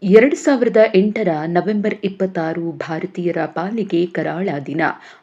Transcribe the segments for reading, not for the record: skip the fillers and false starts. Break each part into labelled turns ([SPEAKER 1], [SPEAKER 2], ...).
[SPEAKER 1] 2008 November 26 ಭಾರತೀಯರ ಪಾಲಿಗೆ ಕರಾಳ ದಿನ.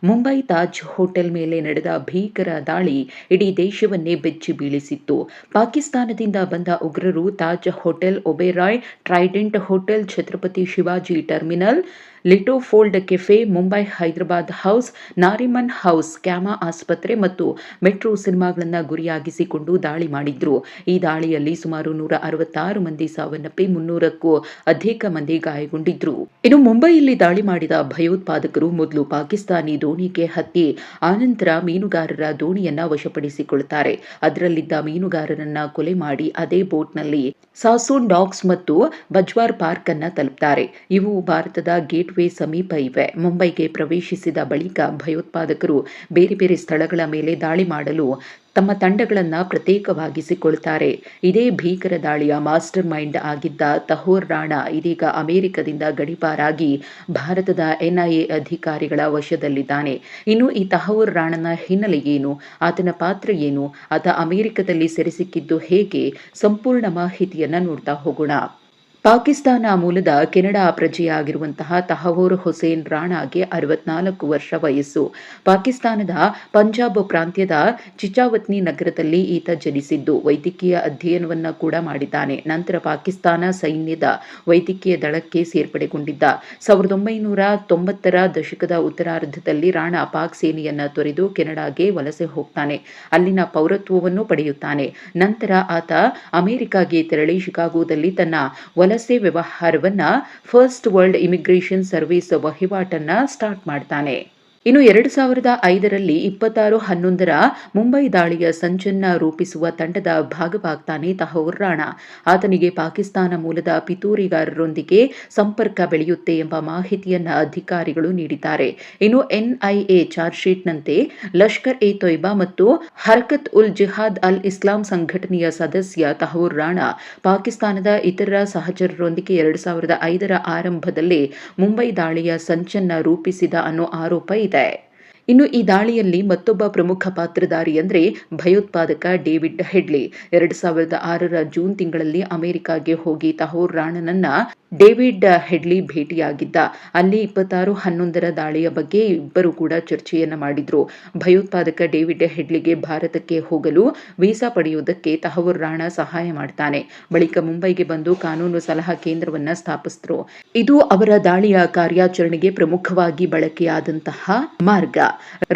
[SPEAKER 1] ಮುಂಬೈ ತಾಜ್ ಹೋಟೆಲ್ ಮೇಲೆ ನಡೆದ ಭೀಕರ ದಾಳಿ ಇಡೀ ದೇಶವನ್ನೇ ಬೆಚ್ಚಿ ಬೀಳಿಸಿತ್ತು. ಪಾಕಿಸ್ತಾನದಿಂದ ಬಂದ ಉಗ್ರರು Taj hotel, Oberoi, Trident hotel, Chhatrapati Shivaji terminal, Leopold cafe, Mumbai Hyderabad house, Nariman house, Cama ಆಸ್ಪತ್ರೆ ಮತ್ತು ಮೆಟ್ರೋ ಸಿನಿಮಾಗಳನ್ನು ಗುರಿಯಾಗಿಸಿಕೊಂಡು ದಾಳಿ ಮಾಡಿದ್ರು. ಈ ದಾಳಿಯಲ್ಲಿ ಸುಮಾರು 166 ಮಂದಿ ಸಾವನ್ನಪ್ಪಿ 300ಕ್ಕೂ ಅಧಿಕ ಮಂದಿ ಗಾಯಗೊಂಡಿದ್ರು. ಇನ್ನು ಮುಂಬೈಯಲ್ಲಿ ದಾಳಿ ಮಾಡಿದ ಭಯೋತ್ಪಾದಕರು ಮೊದಲು ಪಾಕಿಸ್ತಾನಿ ದೋಣಿಗೆ ಹತ್ತಿ ಆನಂತರ ಮೀನುಗಾರರ ದೋಣಿಯನ್ನ ವಶಪಡಿಸಿಕೊಳ್ಳುತ್ತಾರೆ. ಅದರಲ್ಲಿದ್ದ ಮೀನುಗಾರರನ್ನ ಕೊಲೆ ಮಾಡಿ ಅದೇ ಬೋಟ್ನಲ್ಲಿ ಸಾಸೂನ್ ಡಾಕ್ಸ್ ಮತ್ತು ಬಜ್ವಾರ್ ಪಾರ್ಕ್ ಅನ್ನ ತಲುಪ್ತಾರೆ. ಇವು ಭಾರತದ ಗೇಟ್ ವೇ ಸಮೀಪ ಇವೆ. ಮುಂಬೈಗೆ ಪ್ರವೇಶಿಸಿದ ಬಳಿಕ ಭಯೋತ್ಪಾದಕರು ಬೇರೆ ಬೇರೆ ಸ್ಥಳಗಳ ಮೇಲೆ ದಾಳಿ ಮಾಡಲು ತಮ್ಮ ತಂಡಗಳನ್ನು ಪ್ರತ್ಯೇಕವಾಗಿಸಿಕೊಳ್ತಾರೆ. ಇದೇ ಭೀಕರ ದಾಳಿಯ ಮಾಸ್ಟರ್ ಮೈಂಡ್ ಆಗಿದ್ದ ತಹೋರ್ ರಾಣಾ ಇದೀಗ ಅಮೆರಿಕದಿಂದ ಗಡೀಪಾರಾಗಿ ಭಾರತದ ಎನ್ಐಎ ಅಧಿಕಾರಿಗಳ ವಶದಲ್ಲಿದ್ದಾನೆ. ಇನ್ನು ಈ ತಹೋರ್ ರಾಣನ ಹಿನ್ನೆಲೆ ಏನು, ಆತನ ಪಾತ್ರ ಏನು, ಆತ ಅಮೆರಿಕದಲ್ಲಿ ಸೆರೆಸಿಕ್ಕಿದ್ದು ಹೇಗೆ, ಸಂಪೂರ್ಣ ಮಾಹಿತಿಯನ್ನ ನೋಡ್ತಾ ಹೋಗೋಣ. ಪಾಕಿಸ್ತಾನ ಮೂಲದ ಕೆನಡಾ ಪ್ರಜೆಯಾಗಿರುವಂತಹ ತಹವೂರ್ ಹುಸೇನ್ ರಾಣಾಗೆ 64 ವರ್ಷ ವಯಸ್ಸು. ಪಾಕಿಸ್ತಾನದ ಪಂಜಾಬ್ ಪ್ರಾಂತ್ಯದ ಚಿಚಾವತ್ನಿ ನಗರದಲ್ಲಿ ಈತ ಜನಿಸಿದ್ದು ವೈದ್ಯಕೀಯ ಅಧ್ಯಯನವನ್ನ ಕೂಡ ಮಾಡಿದ್ದಾನೆ. ನಂತರ ಪಾಕಿಸ್ತಾನ ಸೈನ್ಯದ ವೈದ್ಯಕೀಯ ದಳಕ್ಕೆ ಸೇರ್ಪಡೆಗೊಂಡಿದ್ದ. 1990ರ ದಶಕದ ಉತ್ತರಾರ್ಧದಲ್ಲಿ ರಾಣಾ ಪಾಕ್ ಸೇನೆಯನ್ನ ತೊರೆದು ಕೆನಡಾಗೆ ವಲಸೆ ಹೋಗ್ತಾನೆ. ಅಲ್ಲಿನ ಪೌರತ್ವವನ್ನು ಪಡೆಯುತ್ತಾನೆ. ನಂತರ ಆತ ಅಮೆರಿಕಾಗೆ ತೆರಳಿ ಶಿಕಾಗೋದಲ್ಲಿ ತನ್ನ ವಲಸೆ ವ್ಯವಹಾರವನ್ನ ಫಸ್ಟ್ ವರ್ಲ್ಡ್ ಇಮಿಗ್ರೇಷನ್ ಸರ್ವಿಸ್ ವಹಿವಾಟನ್ನ ಸ್ಟಾರ್ಟ್ ಮಾಡ್ತಾನೆ. ಇನ್ನು 2005ರಲ್ಲಿ 26/11ರ ಮುಂಬೈ ದಾಳಿಯ ಸಂಚನ್ನ ರೂಪಿಸುವ ತಂಡದ ಭಾಗವಾಗ್ತಾನೆ ತಹೋರ್ ರಾಣಾ. ಆತನಿಗೆ ಪಾಕಿಸ್ತಾನ ಮೂಲದ ಪಿತೂರಿಗಾರರೊಂದಿಗೆ ಸಂಪರ್ಕ ಬೆಳೆಯುತ್ತೆ ಎಂಬ ಮಾಹಿತಿಯನ್ನ ಅಧಿಕಾರಿಗಳು ನೀಡಿದ್ದಾರೆ. ಇನ್ನು ಎನ್ಐಎ ಚಾರ್ಜ್ ಶೀಟ್ನಂತೆ ಲಷ್ಕರ್ ಎ ತೊಯ್ಬಾ ಮತ್ತು ಹರಕತ್ ಉಲ್ ಜಿಹಾದ್ ಅಲ್ ಇಸ್ಲಾಂ ಸಂಘಟನೆಯ ಸದಸ್ಯ ತಹೋರ್ ರಾಣಾ ಪಾಕಿಸ್ತಾನದ ಇತರ ಸಹಚರರೊಂದಿಗೆ 2005ರ ಆರಂಭದಲ್ಲೇ ಮುಂಬೈ ದಾಳಿಯ ಸಂಚನ್ನ ರೂಪಿಸಿದ ಅನ್ನೋ ಆರೋಪ ಇದೆ. ಇನ್ನು ಈ ದಾಳಿಯಲ್ಲಿ ಮತ್ತೊಬ್ಬ ಪ್ರಮುಖ ಪಾತ್ರಧಾರಿ ಅಂದ್ರೆ ಭಯೋತ್ಪಾದಕ ಡೇವಿಡ್ ಹೆಡ್ಲಿ. 2006ರ ಜೂನ್ ತಿಂಗಳಲ್ಲಿ ಅಮೆರಿಕಾಗೆ ಹೋಗಿ ತಹೋರ್ ರಾಣನನ್ನ ಡೇವಿಡ್ ಹೆಡ್ಲಿ ಭೇಟಿಯಾಗಿದ್ದ. ಅಲ್ಲಿ 26/11ರ ದಾಳಿಯ ಬಗ್ಗೆ ಇಬ್ಬರು ಕೂಡ ಚರ್ಚೆಯನ್ನ ಮಾಡಿದ್ರು. ಭಯೋತ್ಪಾದಕ ಡೇವಿಡ್ ಹೆಡ್ಲಿಗೆ ಭಾರತಕ್ಕೆ ಹೋಗಲು ವೀಸಾ ಪಡೆಯುವುದಕ್ಕೆ ತಹೋರ್ ರಾಣಾ ಸಹಾಯ ಮಾಡ್ತಾನೆ. ಬಳಿಕ ಮುಂಬೈಗೆ ಬಂದು ಕಾನೂನು ಸಲಹಾ ಕೇಂದ್ರವನ್ನ ಸ್ಥಾಪಿಸಿದ್ರು. ಇದು ಅವರ ದಾಳಿಯ ಕಾರ್ಯಾಚರಣೆಗೆ ಪ್ರಮುಖವಾಗಿ ಬಳಕೆಯಾದಂತಹ ಮಾರ್ಗ.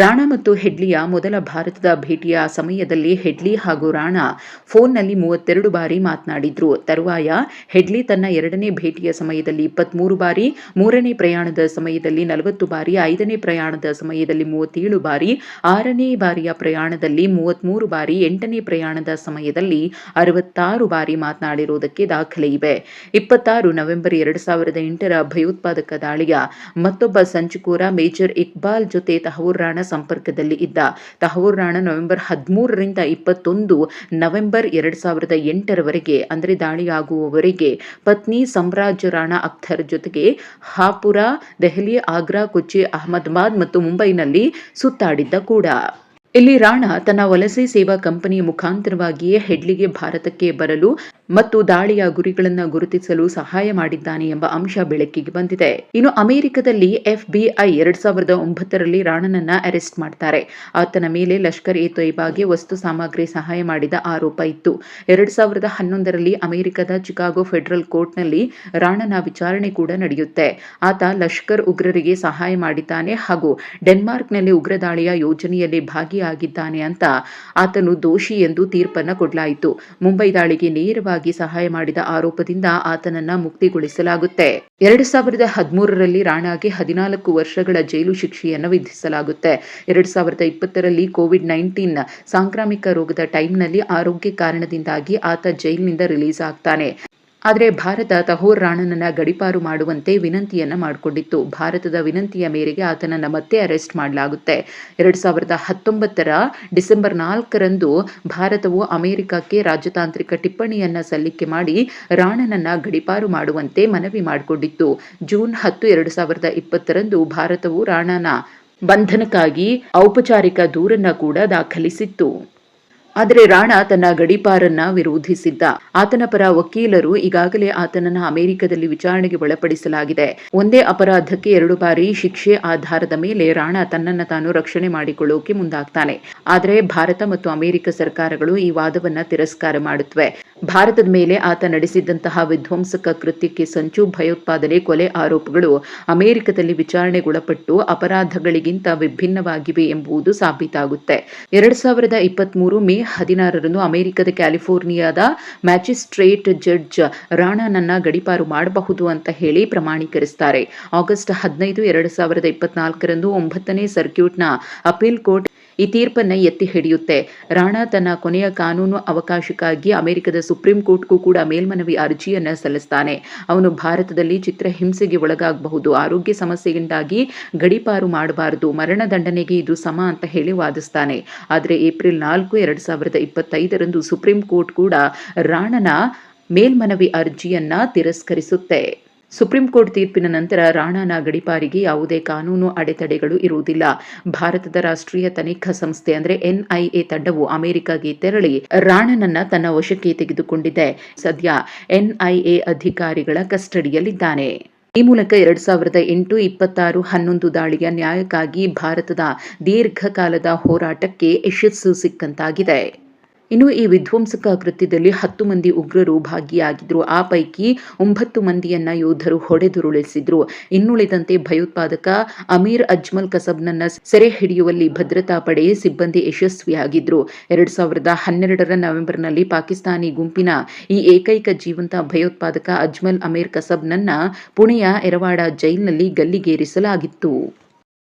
[SPEAKER 1] ರಾಣಾ ಮತ್ತು ಹೆಡ್ಲಿಯ ಮೊದಲ ಭಾರತದ ಭೇಟಿಯ ಸಮಯದಲ್ಲಿ ಹೆಡ್ಲಿ ಹಾಗೂ ರಾಣಾ ಫೋನ್ನಲ್ಲಿ 32 ಬಾರಿ ಮಾತನಾಡಿದ್ರು. ತರುವಾಯ ಹೆಡ್ಲಿ ತನ್ನ ಎರಡನೇ ಭೇಟಿಯ ಸಮಯದಲ್ಲಿ 23 ಬಾರಿ, ಮೂರನೇ ಪ್ರಯಾಣದ ಸಮಯದಲ್ಲಿ 40 ಬಾರಿ, 5ನೇ ಪ್ರಯಾಣದ ಸಮಯದಲ್ಲಿ 37 ಬಾರಿ, 6ನೇ ಬಾರಿಯ ಪ್ರಯಾಣದಲ್ಲಿ 33 ಬಾರಿ, 8ನೇ ಪ್ರಯಾಣದ ಸಮಯದಲ್ಲಿ 66 ಬಾರಿ ಮಾತನಾಡಿರುವುದಕ್ಕೆ ದಾಖಲೆ ಇವೆ. 26 ನವೆಂಬರ್ 2008ರ ಭಯೋತ್ಪಾದಕ ದಾಳಿಯ ಮತ್ತೊಬ್ಬ ಸಂಚುಕೋರ ಮೇಜರ್ ಇಕ್ಬಾಲ್ ಜೊತೆ ತಹೋರ್ ರಾಣಾ ಸಂಪರ್ಕದಲ್ಲಿ ಇದ್ದ. ತಹೋರ್ ರಾಣಾ ನವೆಂಬರ್ 13ರಿಂದ 21 ನವೆಂಬರ್ 2008ರವರೆಗೆ ಅಂದರೆ ದಾಳಿಯಾಗುವವರೆಗೆ ಪತ್ನಿ ಸಮ್ರಾಜ್ ರಾಣಾ ಅಖ್ತರ್ ಜೊತೆಗೆ ಹಾಪುರ, ದೆಹಲಿ, ಆಗ್ರಾ, ಕೊಚ್ಚಿ, ಅಹಮದಾಬಾದ್ ಮತ್ತು ಮುಂಬೈನಲ್ಲಿ ಸುತ್ತಾಡಿದ್ದ ಕೂಡ. ಇಲ್ಲಿ ರಾಣಾ ತನ್ನ ವಲಸೆ ಸೇವಾ ಕಂಪನಿಯ ಮುಖಾಂತರವಾಗಿಯೇ ಹೆಡ್ಲಿಗೆ ಭಾರತಕ್ಕೆ ಬರಲು ಮತ್ತು ದಾಳಿಯ ಗುರಿಗಳನ್ನು ಗುರುತಿಸಲು ಸಹಾಯ ಮಾಡಿದ್ದಾನೆ ಎಂಬ ಅಂಶ ಬೆಳಕಿಗೆ ಬಂದಿದೆ. ಇನ್ನು ಅಮೆರಿಕದಲ್ಲಿ FBI 2009ರಲ್ಲಿ ರಾಣನನ್ನ ಅರೆಸ್ಟ್ ಮಾಡ್ತಾರೆ. ಆತನ ಮೇಲೆ ಲಷ್ಕರ್ ಎ ತೊಯ್ಬಾಗೆ ವಸ್ತು ಸಾಮಗ್ರಿ ಸಹಾಯ ಮಾಡಿದ ಆರೋಪ ಇತ್ತು. 2011ರಲ್ಲಿ ಅಮೆರಿಕದ ಚಿಕಾಗೋ ಫೆಡರಲ್ ಕೋರ್ಟ್ನಲ್ಲಿ ರಾಣನ ವಿಚಾರಣೆ ಕೂಡ ನಡೆಯುತ್ತೆ. ಆತ ಲಷ್ಕರ್ ಉಗ್ರರಿಗೆ ಸಹಾಯ ಮಾಡಿದ್ದಾನೆ ಹಾಗೂ ಡೆನ್ಮಾರ್ಕ್ನಲ್ಲಿ ಉಗ್ರ ದಾಳಿಯ ಯೋಜನೆಯಲ್ಲಿ ಭಾಗಿಯಾಗಿದ್ದಾನೆ ಅಂತ ಆತನು ದೋಷಿ ಎಂದು ತೀರ್ಪನ್ನು ಕೊಡಲಾಯಿತು. ಮುಂಬೈ ದಾಳಿಗೆ ನೇರವಾಗಿ ಸಹಾಯ ಮಾಡಿದ ಆರೋಪದಿಂದ ಆತನನ್ನ ಮುಕ್ತಿಗೊಳಿಸಲಾಗುತ್ತೆ. 2013ರಲ್ಲಿ ರಾಣಾಗೆ 14 ವರ್ಷಗಳ ಜೈಲು ಶಿಕ್ಷೆಯನ್ನು ವಿಧಿಸಲಾಗುತ್ತೆ. 2020ರಲ್ಲಿ ಕೋವಿಡ್-19 ಸಾಂಕ್ರಾಮಿಕ ರೋಗದ ಟೈಮ್ನಲ್ಲಿ ಆರೋಗ್ಯ ಕಾರಣದಿಂದಾಗಿ ಆತ ಜೈಲಿನಿಂದ ರಿಲೀಸ್ ಆಗ್ತಾನೆ. ಆದರೆ ಭಾರತ ತಹೋರ್ ರಾಣನನ್ನ ಗಡೀಪಾರು ಮಾಡುವಂತೆ ವಿನಂತಿಯನ್ನ ಮಾಡಿಕೊಂಡಿತ್ತು. ಭಾರತದ ವಿನಂತಿಯ ಮೇರೆಗೆ ಆತನನ್ನ ಮತ್ತೆ ಅರೆಸ್ಟ್ ಮಾಡಲಾಗುತ್ತೆ. 2019ರ ಡಿಸೆಂಬರ್ 4ರಂದು ಭಾರತವು ಅಮೆರಿಕಕ್ಕೆ ರಾಜತಾಂತ್ರಿಕ ಟಿಪ್ಪಣಿಯನ್ನ ಸಲ್ಲಿಕೆ ಮಾಡಿ ರಾಣನನ್ನ ಗಡೀಪಾರು ಮಾಡುವಂತೆ ಮನವಿ ಮಾಡಿಕೊಂಡಿತ್ತು. ಜೂನ್ 10, 2020ರಂದು ಭಾರತವು ರಾಣನ ಬಂಧನಕ್ಕಾಗಿ ಔಪಚಾರಿಕ ದೂರನ್ನ ಕೂಡ ದಾಖಲಿಸಿತ್ತು. ಆದರೆ ರಾಣಾ ತನ್ನ ಗಡೀಪಾರನ್ನ ವಿರೋಧಿಸಿದ್ದ. ಆತನ ಪರ ವಕೀಲರು ಈಗಾಗಲೇ ಆತನನ್ನ ಅಮೆರಿಕದಲ್ಲಿ ವಿಚಾರಣೆಗೆ ಒಳಪಡಿಸಲಾಗಿದೆ. ಒಂದೇ ಅಪರಾಧಕ್ಕೆ 2 ಬಾರಿ ಶಿಕ್ಷೆ ಆಧಾರದ ಮೇಲೆ ರಾಣಾ ತನ್ನನ್ನು ತಾನು ರಕ್ಷಣೆ ಮಾಡಿಕೊಳ್ಳೋಕೆ ಮುಂದಾಗ್ತಾನೆ. ಆದರೆ ಭಾರತ ಮತ್ತು ಅಮೆರಿಕ ಸರ್ಕಾರಗಳು ಈ ವಾದವನ್ನ ತಿರಸ್ಕಾರ ಮಾಡುತ್ತವೆ. ಭಾರತದ ಮೇಲೆ ಆತ ನಡೆಸಿದ್ದಂತಹ ವಿಧ್ವಂಸಕ ಕೃತ್ಯಕ್ಕೆ ಸಂಚು, ಭಯೋತ್ಪಾದನೆ, ಕೊಲೆ ಆರೋಪಗಳು ಅಮೆರಿಕದಲ್ಲಿ ವಿಚಾರಣೆಗೊಳಪಟ್ಟು ಅಪರಾಧಗಳಿಗಿಂತ ವಿಭಿನ್ನವಾಗಿವೆ ಎಂಬುದು ಸಾಬೀತಾಗುತ್ತೆ. 2023 ಮೇ 16ರಂದು ಅಮೆರಿಕದ ಕ್ಯಾಲಿಫೋರ್ನಿಯಾದ ಮ್ಯಾಜಿಸ್ಟ್ರೇಟ್ ಜಡ್ಜ್ ರಾಣಾನನ್ನ ಗಡೀಪಾರು ಮಾಡಬಹುದು ಅಂತ ಹೇಳಿ ಪ್ರಮಾಣೀಕರಿಸುತ್ತಾರೆ. ಆಗಸ್ಟ್ 15, 2024ರಂದು 9ನೇ ಸರ್ಕ್ಯೂಟ್ನ ಅಪೀಲ್ ಕೋರ್ಟ್ ಈ ತೀರ್ಪನ್ನ ಎತ್ತಿ ಹಿಡಿಯುತ್ತೆ. ರಾಣಾ ತನ್ನ ಕೊನೆಯ ಕಾನೂನು ಅವಕಾಶಕ್ಕಾಗಿ ಅಮೆರಿಕದ ಸುಪ್ರೀಂ ಕೋರ್ಟ್ಗೂ ಕೂಡ ಮೇಲ್ಮನವಿ ಅರ್ಜಿಯನ್ನ ಸಲ್ಲಿಸ್ತಾನೆ. ಅವನು ಭಾರತದಲ್ಲಿ ಚಿತ್ರಹಿಂಸೆಗೆ ಒಳಗಾಗಬಹುದು, ಆರೋಗ್ಯ ಸಮಸ್ಯೆಯಿಂದಾಗಿ ಗಡೀಪಾರು ಮಾಡಬಾರದು, ಮರಣದಂಡನೆಗೆ ಇದು ಸಮ ಅಂತ ಹೇಳಿ ವಾದಿಸ್ತಾನೆ. ಆದರೆ ಏಪ್ರಿಲ್ 4, 2025ರಂದು ಸುಪ್ರೀಂ ಕೋರ್ಟ್ ಕೂಡ ರಾಣನ ಮೇಲ್ಮನವಿ ಅರ್ಜಿಯನ್ನ ತಿರಸ್ಕರಿಸುತ್ತೆ. ಸುಪ್ರೀಂ ಕೋರ್ಟ್ ತೀರ್ಪಿನ ನಂತರ ರಾಣಾನ ಗಡೀಪಾರಿಗೆ ಯಾವುದೇ ಕಾನೂನು ಅಡೆತಡೆಗಳು ಇರುವುದಿಲ್ಲ. ಭಾರತದ ರಾಷ್ಟ್ರೀಯ ತನಿಖಾ ಸಂಸ್ಥೆ ಅಂದ್ರೆ NIA ತಂಡವು ಅಮೆರಿಕಾಗೆ ತೆರಳಿ ರಾಣನನ್ನ ತನ್ನ ವಶಕ್ಕೆ ತೆಗೆದುಕೊಂಡಿದೆ. ಸದ್ಯ NIA ಅಧಿಕಾರಿಗಳ ಕಸ್ಟಡಿಯಲ್ಲಿದ್ದಾನೆ. ಈ ಮೂಲಕ 2008 26/11 ದಾಳಿಯ ನ್ಯಾಯಕ್ಕಾಗಿ ಭಾರತದ ದೀರ್ಘಕಾಲದ ಹೋರಾಟಕ್ಕೆ ಯಶಸ್ಸು ಸಿಕ್ಕಂತಾಗಿದೆ. ಇನ್ನು ಈ ವಿಧ್ವಂಸಕ ಕೃತ್ಯದಲ್ಲಿ 10 ಮಂದಿ ಉಗ್ರರು ಭಾಗಿಯಾಗಿದ್ರು. ಆ ಪೈಕಿ 9 ಮಂದಿಯನ್ನ ಯೋಧರು ಹೊಡೆದುರುಳಿಸಿದ್ರು. ಇನ್ನುಳಿದಂತೆ ಭಯೋತ್ಪಾದಕ ಅಮೀರ್ ಅಜ್ಮಲ್ ಕಸಬ್ನನ್ನ ಸೆರೆ ಹಿಡಿಯುವಲ್ಲಿ ಭದ್ರತಾ ಪಡೆ ಸಿಬ್ಬಂದಿ ಯಶಸ್ವಿಯಾಗಿದ್ರು. 2012ರ ನವೆಂಬರ್ನಲ್ಲಿ ಪಾಕಿಸ್ತಾನಿ ಗುಂಪಿನ ಈ ಏಕೈಕ ಜೀವಂತ ಭಯೋತ್ಪಾದಕ ಅಜ್ಮಲ್ ಅಮೀರ್ ಕಸಬ್ನನ್ನ ಪುಣೆಯ ಎರವಾಡ ಜೈಲಿನಲ್ಲಿ ಗಲ್ಲಿಗೇರಿಸಲಾಗಿತ್ತು.